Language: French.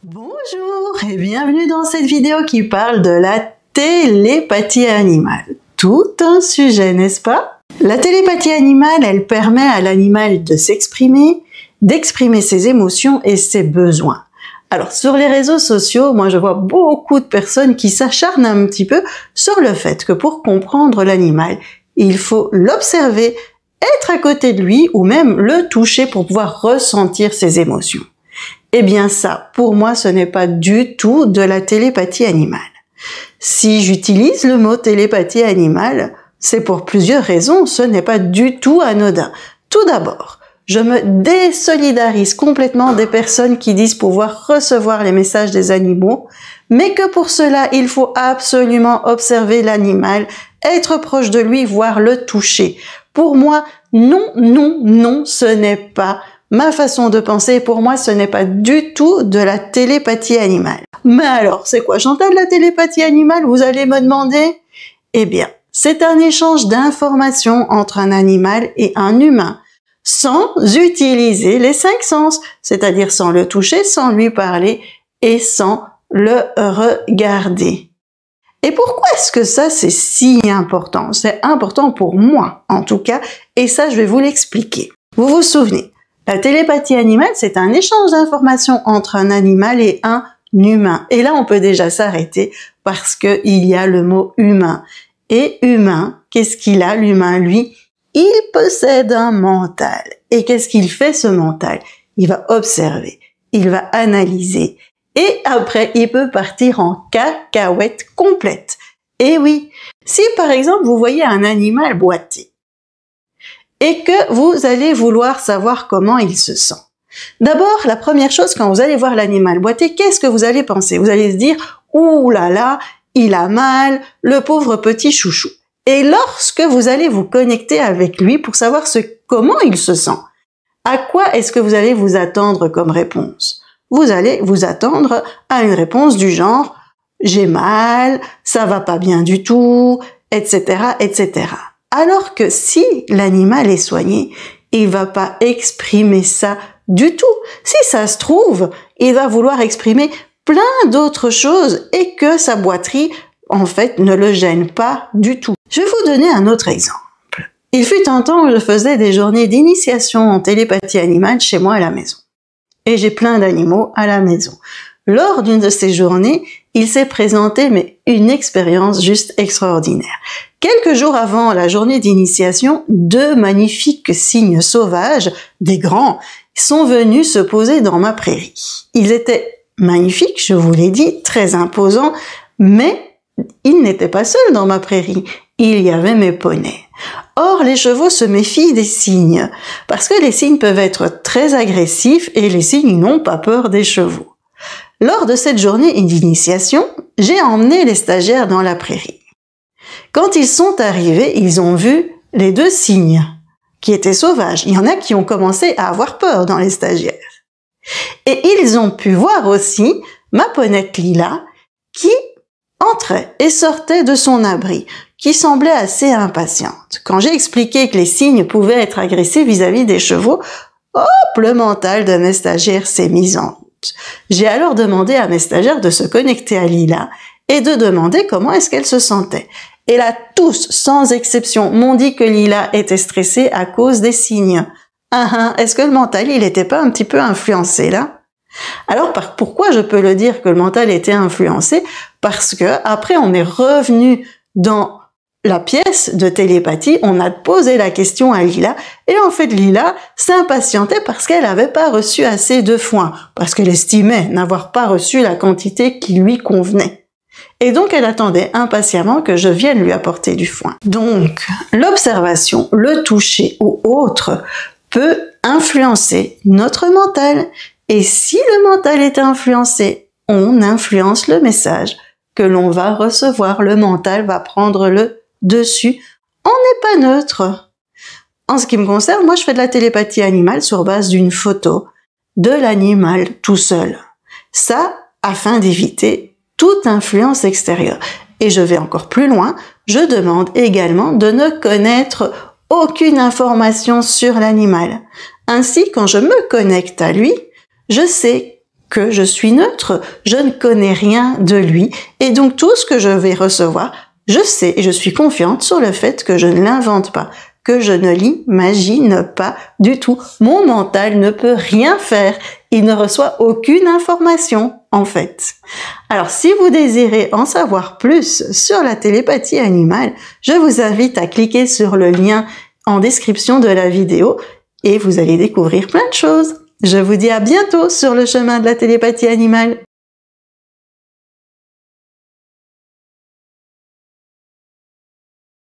Bonjour et bienvenue dans cette vidéo qui parle de la télépathie animale. Tout un sujet, n'est-ce pas? La télépathie animale, elle permet à l'animal de s'exprimer, d'exprimer ses émotions et ses besoins. Alors sur les réseaux sociaux, moi je vois beaucoup de personnes qui s'acharnent un petit peu sur le fait que pour comprendre l'animal, il faut l'observer, être à côté de lui ou même le toucher pour pouvoir ressentir ses émotions. Eh bien ça, pour moi, ce n'est pas du tout de la télépathie animale. Si j'utilise le mot télépathie animale, c'est pour plusieurs raisons, ce n'est pas du tout anodin. Tout d'abord, je me désolidarise complètement des personnes qui disent pouvoir recevoir les messages des animaux, mais que pour cela, il faut absolument observer l'animal, être proche de lui, voire le toucher. Pour moi, non, ce n'est pas ma façon de penser. Pour moi, ce n'est pas du tout de la télépathie animale. Mais alors, c'est quoi, Chantal, la télépathie animale, vous allez me demander? Eh bien, c'est un échange d'informations entre un animal et un humain, sans utiliser les 5 sens, c'est-à-dire sans le toucher, sans lui parler et sans le regarder. Et pourquoi est-ce que ça, c'est si important? C'est important pour moi, en tout cas, et ça, je vais vous l'expliquer. Vous vous souvenez? La télépathie animale, c'est un échange d'informations entre un animal et un humain. Et là, on peut déjà s'arrêter parce que il y a le mot humain. Et humain, qu'est-ce qu'il a, l'humain, lui? Il possède un mental. Et qu'est-ce qu'il fait, ce mental? Il va observer, il va analyser. Et après, il peut partir en cacahuète complète. Et oui, si par exemple, vous voyez un animal boiter, et que vous allez vouloir savoir comment il se sent. D'abord, la première chose, quand vous allez voir l'animal boiter, qu'est-ce que vous allez penser? Vous allez se dire, ouh là là, il a mal, le pauvre petit chouchou. Et lorsque vous allez vous connecter avec lui pour savoir comment il se sent, à quoi est-ce que vous allez vous attendre comme réponse? Vous allez vous attendre à une réponse du genre, j'ai mal, ça va pas bien du tout, etc., etc. Alors que si l'animal est soigné, il va pas exprimer ça du tout. Si ça se trouve, il va vouloir exprimer plein d'autres choses et que sa boiterie, en fait, ne le gêne pas du tout. Je vais vous donner un autre exemple. Il fut un temps où je faisais des journées d'initiation en télépathie animale chez moi à la maison. Et j'ai plein d'animaux à la maison. Lors d'une de ces journées, il s'est présenté une expérience juste extraordinaire. Quelques jours avant la journée d'initiation, 2 magnifiques cygnes sauvages, des grands, sont venus se poser dans ma prairie. Ils étaient magnifiques, je vous l'ai dit, très imposants, mais ils n'étaient pas seuls dans ma prairie. Il y avait mes poneys. Or, les chevaux se méfient des cygnes, parce que les cygnes peuvent être très agressifs et les cygnes n'ont pas peur des chevaux. Lors de cette journée d'initiation, j'ai emmené les stagiaires dans la prairie. Quand ils sont arrivés, ils ont vu les 2 cygnes qui étaient sauvages. Il y en a qui ont commencé à avoir peur dans les stagiaires. Et ils ont pu voir aussi ma ponette Lila qui entrait et sortait de son abri, qui semblait assez impatiente. Quand j'ai expliqué que les cygnes pouvaient être agressés vis-à-vis des chevaux, hop, le mental de mes stagiaires s'est mis en route. J'ai alors demandé à mes stagiaires de se connecter à Lila et de demander comment est-ce qu'elle se sentait. Et là, tous, sans exception, m'ont dit que Lila était stressée à cause des cygnes. Est-ce que le mental, il n'était pas un petit peu influencé là? Alors, pourquoi je peux le dire que le mental était influencé? Parce que après, on est revenu dans la pièce de télépathie, on a posé la question à Lila, et en fait, Lila s'impatientait parce qu'elle n'avait pas reçu assez de foin, parce qu'elle estimait n'avoir pas reçu la quantité qui lui convenait. Et donc, elle attendait impatiemment que je vienne lui apporter du foin. Donc, l'observation, le toucher ou autre peut influencer notre mental. Et si le mental est influencé, on influence le message que l'on va recevoir. Le mental va prendre le dessus. On n'est pas neutre. En ce qui me concerne, moi, je fais de la télépathie animale sur base d'une photo de l'animal tout seul. Ça, afin d'éviter toute influence extérieure. Et je vais encore plus loin, je demande également de ne connaître aucune information sur l'animal. Ainsi, quand je me connecte à lui, je sais que je suis neutre, je ne connais rien de lui, et donc tout ce que je vais recevoir, je sais et je suis confiante sur le fait que je ne l'invente pas, que je ne l'imagine pas du tout. Mon mental ne peut rien faire, il ne reçoit aucune information en fait. Alors si vous désirez en savoir plus sur la télépathie animale, je vous invite à cliquer sur le lien en description de la vidéo et vous allez découvrir plein de choses. Je vous dis à bientôt sur le chemin de la télépathie animale.